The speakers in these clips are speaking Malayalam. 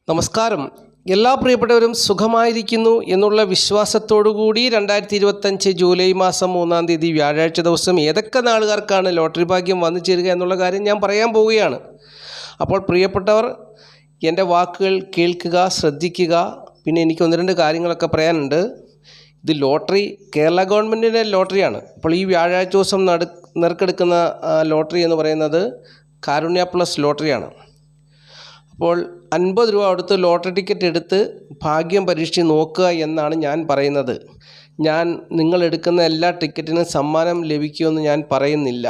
നമസ്കാരം. എല്ലാ പ്രിയപ്പെട്ടവരും സുഖമായിരിക്കുന്നു എന്നുള്ള വിശ്വാസത്തോടുകൂടി 2025 ജൂലൈ മാസം 3-ാം തീയതി വ്യാഴാഴ്ച ദിവസം ഏതൊക്കെ നാളുകാർക്കാണ് ലോട്ടറി ഭാഗ്യം വന്നു ചേരുക എന്നുള്ള കാര്യം ഞാൻ പറയാൻ പോവുകയാണ്. അപ്പോൾ പ്രിയപ്പെട്ടവർ എൻ്റെ വാക്കുകൾ കേൾക്കുക, ശ്രദ്ധിക്കുക. പിന്നെ എനിക്ക് ഒന്ന് രണ്ട് കാര്യങ്ങളൊക്കെ പറയാനുണ്ട്. ഇത് ലോട്ടറി കേരള ഗവൺമെൻറ്റിൻ്റെ ലോട്ടറിയാണ്. അപ്പോൾ ഈ വ്യാഴാഴ്ച ദിവസം നറുക്കെടുക്കുന്ന ലോട്ടറി എന്ന് പറയുന്നത് കാരുണ്യ പ്ലസ് ലോട്ടറിയാണ്. അപ്പോൾ 50 രൂപ കൊടുത്ത് ലോട്ടറി ടിക്കറ്റ് എടുത്ത് ഭാഗ്യം പരീക്ഷിച്ച് നോക്കുക എന്നാണ് ഞാൻ പറയുന്നത്. ഞാൻ നിങ്ങളെടുക്കുന്ന എല്ലാ ടിക്കറ്റിനും സമ്മാനം ലഭിക്കുമെന്ന് ഞാൻ പറയുന്നില്ല.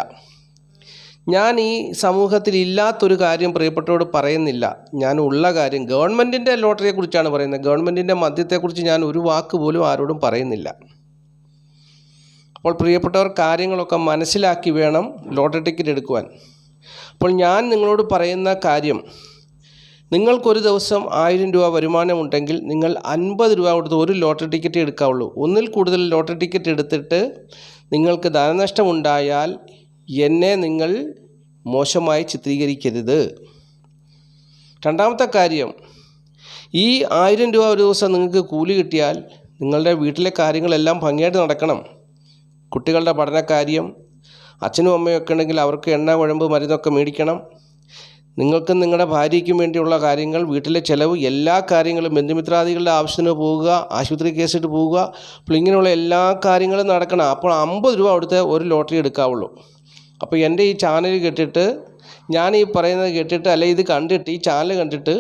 ഞാൻ ഈ സമൂഹത്തിൽ ഇല്ലാത്തൊരു കാര്യം പ്രിയപ്പെട്ടവരോട് പറയുന്നില്ല. ഞാൻ ഉള്ള കാര്യം ഗവൺമെൻറ്റിൻ്റെ ലോട്ടറിയെക്കുറിച്ചാണ് പറയുന്നത്. ഗവൺമെൻറ്റിൻ്റെ മദ്യത്തെക്കുറിച്ച് ഞാൻ ഒരു വാക്ക് പോലും ആരോടും പറയുന്നില്ല. അപ്പോൾ പ്രിയപ്പെട്ടവർ കാര്യങ്ങളൊക്കെ മനസ്സിലാക്കി വേണം ലോട്ടറി ടിക്കറ്റ് എടുക്കുവാൻ. അപ്പോൾ ഞാൻ നിങ്ങളോട് പറയുന്ന കാര്യം, നിങ്ങൾക്കൊരു ദിവസം 1000 രൂപ വരുമാനമുണ്ടെങ്കിൽ നിങ്ങൾ 50 രൂപ കൊടുത്ത് ഒരു ലോട്ടറി ടിക്കറ്റ് എടുക്കാവുള്ളൂ. ഒന്നിൽ കൂടുതൽ ലോട്ടറി ടിക്കറ്റ് എടുത്തിട്ട് നിങ്ങൾക്ക് ധനനഷ്ടമുണ്ടായാൽ എന്നെ നിങ്ങൾ മോശമായി ചിത്രീകരിക്കരുത്. രണ്ടാമത്തെ കാര്യം, ഈ 1000 രൂപ ഒരു ദിവസം നിങ്ങൾക്ക് കൂലി കിട്ടിയാൽ നിങ്ങളുടെ വീട്ടിലെ കാര്യങ്ങളെല്ലാം ഭംഗിയായിട്ട് നടക്കണം. കുട്ടികളുടെ പഠനക്കാര്യം, അച്ഛനും അമ്മയൊക്കെ ഉണ്ടെങ്കിൽ അവർക്ക് എണ്ണ കുഴമ്പ് മരുന്നൊക്കെ മേടിക്കണം. നിങ്ങൾക്കും നിങ്ങളുടെ ഭാര്യയ്ക്കും വേണ്ടിയുള്ള കാര്യങ്ങൾ, വീട്ടിലെ ചിലവ്, എല്ലാ കാര്യങ്ങളും, ബന്ധുമിത്രാദികളുടെ ആവശ്യത്തിന് പോവുക, ആശുപത്രി കേസിട്ട് പോവുക, അപ്പോൾ ഇങ്ങനെയുള്ള എല്ലാ കാര്യങ്ങളും നടക്കണം. അപ്പോൾ 50 രൂപ കൊടുത്ത് ഒരു ലോട്ടറി എടുക്കാവുള്ളൂ. അപ്പോൾ എൻ്റെ ഈ ചാനൽ കേട്ടിട്ട്, ഞാൻ ഈ പറയുന്നത് കേട്ടിട്ട്, അല്ലെ ഇത് കണ്ടിട്ട്, ഈ ചാനൽ കണ്ടിട്ട്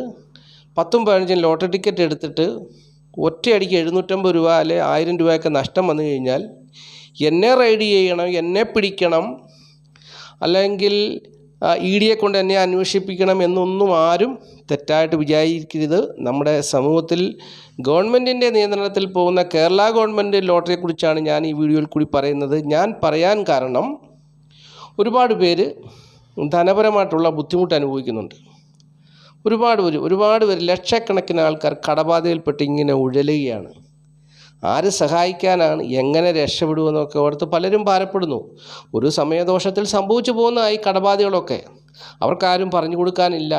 10-15 ലോട്ടറി ടിക്കറ്റ് എടുത്തിട്ട് ഒറ്റയടിക്ക് 750 രൂപ അല്ലെ 1000 രൂപയൊക്കെ നഷ്ടം വന്നു കഴിഞ്ഞാൽ എന്നെ റൈഡ് ചെയ്യണം, എന്നെ പിടിക്കണം, അല്ലെങ്കിൽ ED കൊണ്ട് എന്നെ അന്വേഷിപ്പിക്കണം എന്നൊന്നും ആരും തെറ്റായിട്ട് വിചാരിക്കരുത്. നമ്മുടെ സമൂഹത്തിൽ ഗവൺമെൻറ്റിൻ്റെ നിയന്ത്രണത്തിൽ പോകുന്ന കേരള ഗവൺമെൻറ് ലോട്ടറിയെക്കുറിച്ചാണ് ഞാൻ ഈ വീഡിയോയിൽ കൂടി പറയുന്നത്. ഞാൻ പറയാൻ കാരണം, ഒരുപാട് പേര് ധനപരമായിട്ടുള്ള ബുദ്ധിമുട്ട് അനുഭവിക്കുന്നുണ്ട്. ഒരുപാട് പേര് ലക്ഷക്കണക്കിന് ആൾക്കാർ കടബാധയിൽപ്പെട്ട് ഇങ്ങനെ ഉഴലുകയാണ്. ആര് സഹായിക്കാനാണ്, എങ്ങനെ രക്ഷപ്പെടുമെന്നൊക്കെ ഓർത്ത് പലരും ഭാരപ്പെടുന്നു. ഒരു സമയദോഷത്തിൽ സംഭവിച്ചു പോകുന്ന ഈ കടബാധകളൊക്കെ അവർക്കാരും പറഞ്ഞു കൊടുക്കാനില്ല.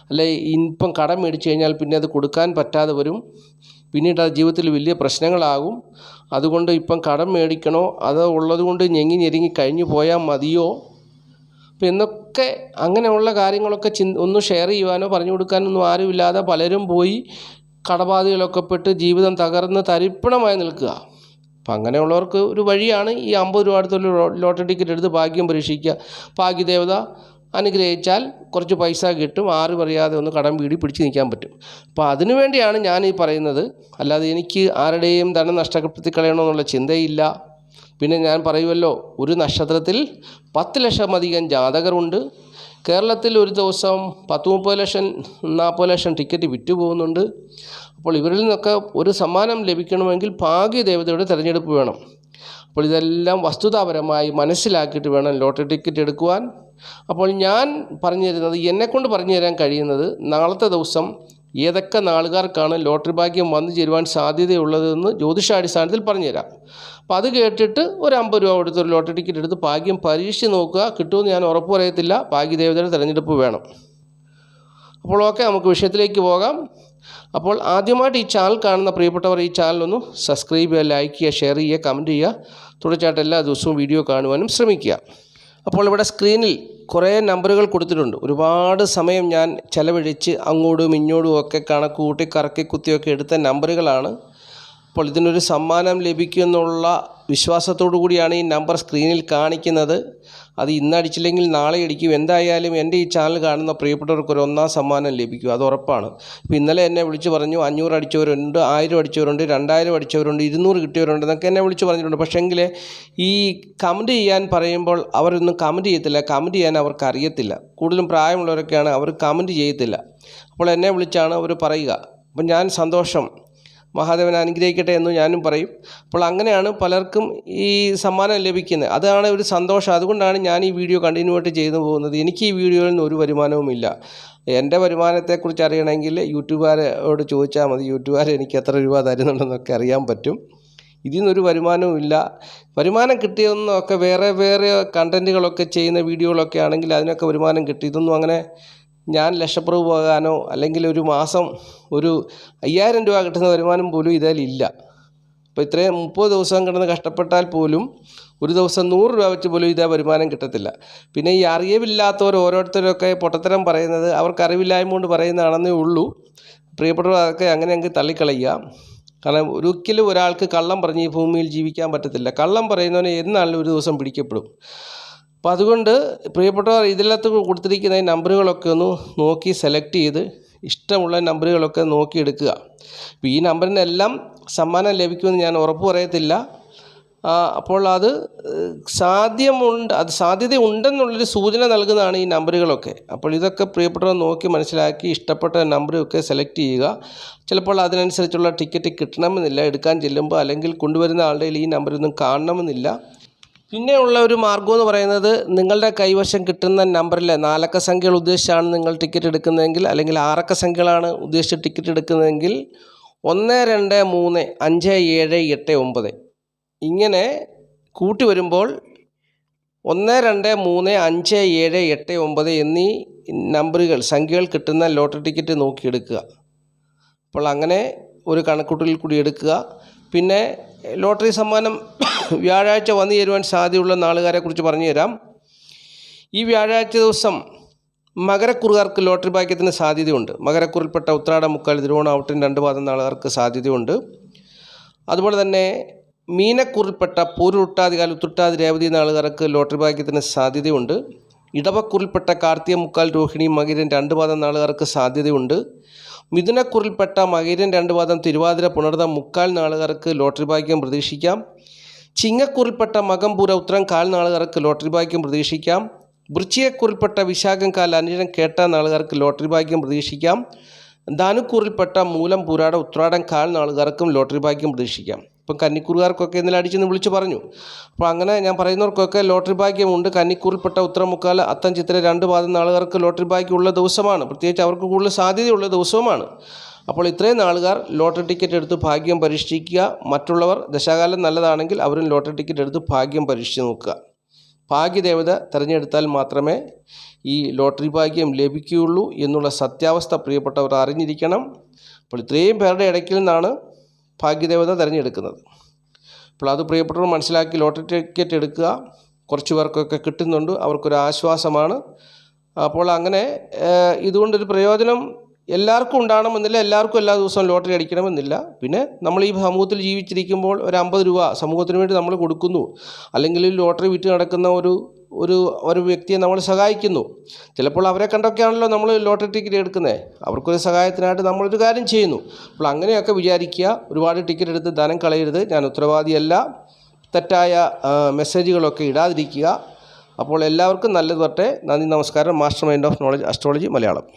അല്ലെ, ഇപ്പം കടം മേടിച്ചു കഴിഞ്ഞാൽ പിന്നെ അത് കൊടുക്കാൻ പറ്റാതെ വരും. പിന്നീട് അത് ജീവിതത്തിൽ വലിയ പ്രശ്നങ്ങളാകും. അതുകൊണ്ട് ഇപ്പം കടം മേടിക്കണോ, അത് ഉള്ളത് കൊണ്ട് ഞെങ്ങി കഴിഞ്ഞു പോയാൽ മതിയോ എന്നൊക്കെ, അങ്ങനെയുള്ള കാര്യങ്ങളൊക്കെ ഒന്നും ഷെയർ ചെയ്യുവാനോ പറഞ്ഞു കൊടുക്കാനൊന്നും ആരുമില്ലാതെ പലരും പോയി കടബാധകളൊക്കെ പെട്ട് ജീവിതം തകർന്ന് തരിപ്പണമായി നിൽക്കുക. അപ്പം അങ്ങനെയുള്ളവർക്ക് ഒരു വഴിയാണ് ഈ 50 രൂപ അടുത്തൊരു ലോട്ടറി ടിക്കറ്റ് എടുത്ത് ഭാഗ്യം പരീക്ഷിക്കുക. ഭാഗ്യദേവത അനുഗ്രഹിച്ചാൽ കുറച്ച് പൈസ കിട്ടും, ആരും അറിയാതെ ഒന്ന് കടം വീടി പിടിച്ച് നിൽക്കാൻ പറ്റും. അപ്പോൾ അതിനു വേണ്ടിയാണ് ഞാൻ ഈ പറയുന്നത്. അല്ലാതെ എനിക്ക് ആരുടെയും ധനം നഷ്ടപ്പെടുത്തി കളയണമെന്നുള്ള ചിന്തയില്ല. പിന്നെ ഞാൻ പറയുമല്ലോ, ഒരു നക്ഷത്രത്തിൽ 10 ലക്ഷമധികം ജാതകരുണ്ട്. കേരളത്തിൽ ഒരു ദിവസം 10-30 ലക്ഷം 40 ലക്ഷം ടിക്കറ്റ് വിറ്റുപോകുന്നുണ്ട്. അപ്പോൾ ഇവരിൽ നിന്നൊക്കെ ഒരു സമ്മാനം ലഭിക്കണമെങ്കിൽ ഭാഗ്യദേവതയുടെ തിരഞ്ഞെടുപ്പ് വേണം. അപ്പോൾ ഇതെല്ലാം വസ്തുതാപരമായി മനസ്സിലാക്കിയിട്ട് വേണം ലോട്ടറി ടിക്കറ്റ് എടുക്കുവാൻ. അപ്പോൾ ഞാൻ പറഞ്ഞു തരുന്നത്, എന്നെക്കൊണ്ട് പറഞ്ഞു തരാൻ കഴിയുന്നത്, നാളത്തെ ദിവസം ഏതൊക്കെ നാളുകാർക്കാണ് ലോട്ടറി ഭാഗ്യം വന്നു ചേരുവാൻ സാധ്യതയുള്ളതെന്ന് ജ്യോതിഷാടിസ്ഥാനത്തിൽ പറഞ്ഞുതരാം. അപ്പോൾ അത് കേട്ടിട്ട് ഒരു 50 രൂപ കൊടുത്തൊരു ലോട്ടറി ടിക്കറ്റ് എടുത്ത് ഭാഗ്യം പരീക്ഷിച്ച് നോക്കുക. കിട്ടുമെന്ന് ഞാൻ ഉറപ്പ് പറയത്തില്ല. ഭാഗ്യദേവതയുടെ തിരഞ്ഞെടുപ്പ് വേണം. അപ്പോൾ ഓക്കെ, നമുക്ക് വിഷയത്തിലേക്ക് പോകാം. അപ്പോൾ ആദ്യമായിട്ട് ഈ ചാനൽ കാണുന്ന പ്രിയപ്പെട്ടവർ ഈ ചാനലൊന്ന് സബ്സ്ക്രൈബ് ചെയ്യുക, ലൈക്ക് ചെയ്യുക, ഷെയർ ചെയ്യുക, കമൻറ്റ് ചെയ്യുക. തുടർച്ചയായിട്ട് എല്ലാ ദിവസവും വീഡിയോ കാണുവാനും ശ്രമിക്കുക. അപ്പോൾ ഇവിടെ സ്ക്രീനിൽ കുറേ നമ്പറുകൾ കൊടുത്തിട്ടുണ്ട്. ഒരുപാട് സമയം ഞാൻ ചിലവഴിച്ച് അങ്ങോട്ടും ഇങ്ങോട്ടും ഒക്കെ കണക്ക് കൂട്ടി കറക്കി കുത്തിയൊക്കെ എടുത്ത നമ്പറുകളാണ്. അപ്പോൾ ഇതിനൊരു സമ്മാനം ലഭിക്കുമെന്നുള്ള വിശ്വാസത്തോടു കൂടിയാണ് ഈ നമ്പർ സ്ക്രീനിൽ കാണിക്കുന്നത്. അത് ഇന്നടിച്ചില്ലെങ്കിൽ നാളെ അടിക്കും. എന്തായാലും എൻ്റെ ഈ ചാനൽ കാണുന്ന പ്രിയപ്പെട്ടവർക്ക് ഒരു 1ാം സമ്മാനം ലഭിക്കും, അത് ഉറപ്പാണ്. ഇപ്പോൾ ഇന്നലെ എന്നെ വിളിച്ച് പറഞ്ഞു 500 അടിച്ചവരുണ്ട്, 1000 അടിച്ചവരുണ്ട്, 2000 അടിച്ചവരുണ്ട്, 200 കിട്ടിയവരുണ്ട് എന്നൊക്കെ എന്നെ വിളിച്ച് പറഞ്ഞിട്ടുണ്ട്. പക്ഷേങ്കിൽ ഈ കമൻറ്റ് ചെയ്യാൻ പറയുമ്പോൾ അവരൊന്നും കമൻറ്റ് ചെയ്യത്തില്ല. കമൻറ്റ് ചെയ്യാൻ അവർക്ക് അറിയത്തില്ല. കൂടുതലും പ്രായമുള്ളവരൊക്കെയാണ്, അവർ കമൻറ്റ് ചെയ്യത്തില്ല. അപ്പോൾ എന്നെ വിളിച്ചാണ് അവർ പറയുക. അപ്പം ഞാൻ സന്തോഷം, മഹാദേവൻ അനുഗ്രഹിക്കട്ടെ എന്ന് ഞാനും പറയും. അപ്പോൾ അങ്ങനെയാണ് പലർക്കും ഈ സമ്മാനം ലഭിക്കുന്നത്. അതാണ് ഒരു സന്തോഷം. അതുകൊണ്ടാണ് ഞാൻ ഈ വീഡിയോ കണ്ടിന്യൂ ആയിട്ട് ചെയ്തു പോകുന്നത്. എനിക്ക് ഈ വീഡിയോയിൽ നിന്ന് ഒരു വരുമാനവുമില്ല. എൻ്റെ വരുമാനത്തെക്കുറിച്ച് അറിയണമെങ്കിൽ യൂട്യൂബുകാരോട് ചോദിച്ചാൽ മതി. യൂട്യൂബുകാർ എനിക്ക് എത്ര രൂപ തരുന്നുണ്ടെന്നൊക്കെ അറിയാൻ പറ്റും. ഇതിൽ നിന്നൊരു വരുമാനവും ഇല്ല. വരുമാനം കിട്ടിയതെന്നൊക്കെ വേറെ കണ്ടൻറ്റുകളൊക്കെ ചെയ്യുന്ന വീഡിയോകളൊക്കെ ആണെങ്കിൽ അതിനൊക്കെ വരുമാനം കിട്ടി. ഇതൊന്നും അങ്ങനെ ഞാൻ ലക്ഷപ്രഭു പോകാനോ അല്ലെങ്കിൽ ഒരു മാസം ഒരു 5000 രൂപ കിട്ടുന്ന വരുമാനം പോലും ഇതിലില്ല. അപ്പോൾ ഇത്രയും 30 ദിവസം കിടന്ന് കഷ്ടപ്പെട്ടാൽ പോലും ഒരു ദിവസം 100 രൂപ വെച്ച് പോലും ഇതേ വരുമാനം കിട്ടത്തില്ല. പിന്നെ ഈ അറിവില്ലാത്തവർ ഓരോരുത്തരൊക്കെ പൊട്ടത്തരം പറയുന്നത് അവർക്ക് അറിവില്ലായ്മ കൊണ്ട് പറയുന്നതാണെന്നേ ഉള്ളൂ. പ്രിയപ്പെട്ടവർ അതൊക്കെ അങ്ങനെ അങ്ങ് തള്ളിക്കളയുക. കാരണം ഒരിക്കലും ഒരാൾക്ക് കള്ളം പറഞ്ഞ് ഈ ഭൂമിയിൽ ജീവിക്കാൻ പറ്റത്തില്ല. കള്ളം പറയുന്നവനെ എന്നാലും ഒരു ദിവസം പിടിക്കപ്പെടും. അപ്പോൾ അതുകൊണ്ട് പ്രിയപ്പെട്ടവർ ഇതിനകത്ത് കൊടുത്തിരിക്കുന്ന ഈ നമ്പറുകളൊക്കെ ഒന്ന് നോക്കി സെലക്ട് ചെയ്ത് ഇഷ്ടമുള്ള നമ്പറുകളൊക്കെ നോക്കിയെടുക്കുക. അപ്പോൾ ഈ നമ്പറിനെല്ലാം സമ്മാനം ലഭിക്കുമെന്ന് ഞാൻ ഉറപ്പ് പറയത്തില്ല. അപ്പോൾ അത് സാധ്യതയുണ്ടെന്നുള്ളൊരു സൂചന നൽകുന്നതാണ് ഈ നമ്പറുകളൊക്കെ. അപ്പോൾ ഇതൊക്കെ പ്രിയപ്പെട്ടവർ നോക്കി മനസ്സിലാക്കി ഇഷ്ടപ്പെട്ട നമ്പറൊക്കെ സെലക്ട് ചെയ്യുക. ചിലപ്പോൾ അതിനനുസരിച്ചുള്ള ടിക്കറ്റ് കിട്ടണമെന്നില്ല എടുക്കാൻ ചെല്ലുമ്പോൾ, അല്ലെങ്കിൽ കൊണ്ടുവരുന്ന ആളുടെ ഈ നമ്പറൊന്നും കാണണമെന്നില്ല. പിന്നെയുള്ള ഒരു മാർഗ്ഗം എന്ന് പറയുന്നത്, നിങ്ങളുടെ കൈവശം കിട്ടുന്ന നമ്പറിൽ 4 അക്ക സംഖ്യകൾ ഉദ്ദേശിച്ചാണ് നിങ്ങൾ ടിക്കറ്റ് എടുക്കുന്നതെങ്കിൽ, അല്ലെങ്കിൽ 6 അക്ക സംഖ്യകളാണ് ഉദ്ദേശിച്ച് ടിക്കറ്റ് എടുക്കുന്നതെങ്കിൽ 1 2 3 5 7 8 9 ഇങ്ങനെ കൂട്ടി വരുമ്പോൾ 1 2 3 5 7 8 9 എന്നീ നമ്പറുകൾ സംഖ്യകൾ കിട്ടുന്ന ലോട്ടറി ടിക്കറ്റ് നോക്കിയെടുക്കുക. അപ്പോൾ അങ്ങനെ ഒരു കണക്കൂട്ടലിൽ കൂടി എടുക്കുക. പിന്നെ ലോട്ടറി സമ്മാനം വ്യാഴാഴ്ച വന്നു ചേരുവാൻ സാധ്യതയുള്ള നാളുകാരെക്കുറിച്ച് പറഞ്ഞു തരാം. ഈ വ്യാഴാഴ്ച ദിവസം മകരക്കുറുകാർക്ക് ലോട്ടറി ഭാഗ്യത്തിന് സാധ്യതയുണ്ട്. മകരക്കുറിൽപ്പെട്ട ഉത്രാടം, മുക്കാൽ, തിരുവോണം, ഔട്ടം 2 പാദം നാളുകാർക്ക് സാധ്യതയുണ്ട്. അതുപോലെ തന്നെ മീനക്കുറിൽപ്പെട്ട പൂരുരുട്ടാതികാൽ, ഉത്രട്ടാതി, രേവതി നാളുകാർക്ക് ലോട്ടറി ഭാഗ്യത്തിന് സാധ്യതയുണ്ട്. ഇടവക്കുറിൽപ്പെട്ട കാർത്തിക, മുക്കാൽ, രോഹിണി, മകീരം 2 പാദം നാളുകാർക്ക് സാധ്യതയുണ്ട്. മിഥുനക്കുറിൽപ്പെട്ട മകീരം 2 പാദം, തിരുവാതിര, പുണർതം, മുക്കാൽ നാളുകാർക്ക് ലോട്ടറി ഭാഗ്യം പ്രതീക്ഷിക്കാം. ചിങ്ങക്കുറിൽപ്പെട്ട മകം, പൂര, ഉത്തരം 1/4 നാളുകാർക്ക് ലോട്ടറി ഭാഗ്യം പ്രതീക്ഷിക്കാം. വൃശ്ചികക്കുറിൽപ്പെട്ട വിശാഖം, 1/4, അനിഴം, കേട്ട നാളുകാർക്ക് ലോട്ടറി ഭാഗ്യം പ്രതീക്ഷിക്കാം. ധനുക്കുറിൽപ്പെട്ട മൂലം, പൂരാടം, ഉത്രാടം 1/4 നാളുകാർക്കും ലോട്ടറി ഭാഗ്യം പ്രതീക്ഷിക്കാം. ഇപ്പം കന്നിക്കൂറുകാർക്കൊക്കെ ഇന്നലെ അടിച്ചെന്ന് വിളിച്ച് പറഞ്ഞു. അപ്പോൾ അങ്ങനെ ഞാൻ പറയുന്നവർക്കൊക്കെ ലോട്ടറി ഭാഗ്യമുണ്ട്. കന്നിക്കൂറിൽപ്പെട്ട ഉത്തരം, മുക്കാൽ, അത്തം, ചിത്തിര 2 പാദം നാളുകാർക്ക് ലോട്ടറി ഭാഗ്യമുള്ള ദിവസമാണ്. പ്രത്യേകിച്ച് അവർക്ക് കൂടുതൽ സാധ്യതയുള്ള ദിവസവുമാണ്. അപ്പോൾ ഇത്രയും നാളുകാർ ലോട്ടറി ടിക്കറ്റ് എടുത്ത് ഭാഗ്യം പരീക്ഷിക്കുക. മറ്റുള്ളവർ ദശാകാലം നല്ലതാണെങ്കിൽ അവരും ലോട്ടറി ടിക്കറ്റ് എടുത്ത് ഭാഗ്യം പരീക്ഷിച്ച് നോക്കുക. ഭാഗ്യദേവത തിരഞ്ഞെടുത്താൽ മാത്രമേ ഈ ലോട്ടറി ഭാഗ്യം ലഭിക്കുകയുള്ളൂ എന്നുള്ള സത്യാവസ്ഥ പ്രിയപ്പെട്ടവർ അറിഞ്ഞിരിക്കണം. അപ്പോൾ ഇത്രയും പേരുടെ ഇടയ്ക്കിൽ നിന്നാണ് ഭാഗ്യദേവത തിരഞ്ഞെടുക്കുന്നത്. അപ്പോൾ അത് പ്രിയപ്പെട്ടവർ മനസ്സിലാക്കി ലോട്ടറി ടിക്കറ്റ് എടുക്കുക. കുറച്ച് പേർക്കൊക്കെ കിട്ടുന്നുണ്ട്, അവർക്കൊരു ആശ്വാസമാണ്. അപ്പോൾ അങ്ങനെ ഇതുകൊണ്ടൊരു പ്രയോജനം എല്ലാവർക്കും ഉണ്ടാകണമെന്നില്ല, എല്ലാവർക്കും എല്ലാ ദിവസവും ലോട്ടറി അടിക്കണമെന്നില്ല. പിന്നെ നമ്മൾ ഈ സമൂഹത്തിൽ ജീവിച്ചിരിക്കുമ്പോൾ ഒരു 50 രൂപ സമൂഹത്തിന് വേണ്ടി നമ്മൾ കൊടുക്കുന്നു, അല്ലെങ്കിൽ ലോട്ടറി വിറ്റ് നടക്കുന്ന ഒരു വ്യക്തിയെ നമ്മൾ സഹായിക്കുന്നു. ചിലപ്പോൾ അവരെ കണ്ടൊക്കെയാണല്ലോ നമ്മൾ ലോട്ടറി ടിക്കറ്റ് എടുക്കുന്നത്. അവർക്കൊരു സഹായത്തിനായിട്ട് നമ്മളൊരു കാര്യം ചെയ്യുന്നു. അപ്പോൾ അങ്ങനെയൊക്കെ വിചാരിക്കുക. ഒരുപാട് ടിക്കറ്റ് എടുത്ത് ധനം കളയരുത്. ഞാൻ ഉത്തരവാദിയല്ല. തെറ്റായ മെസ്സേജുകളൊക്കെ ഇടാതിരിക്കുക. അപ്പോൾ എല്ലാവർക്കും നല്ലത് വരട്ടെ. നന്ദി, നമസ്കാരം. Master mind of knowledge astrology Malayalam.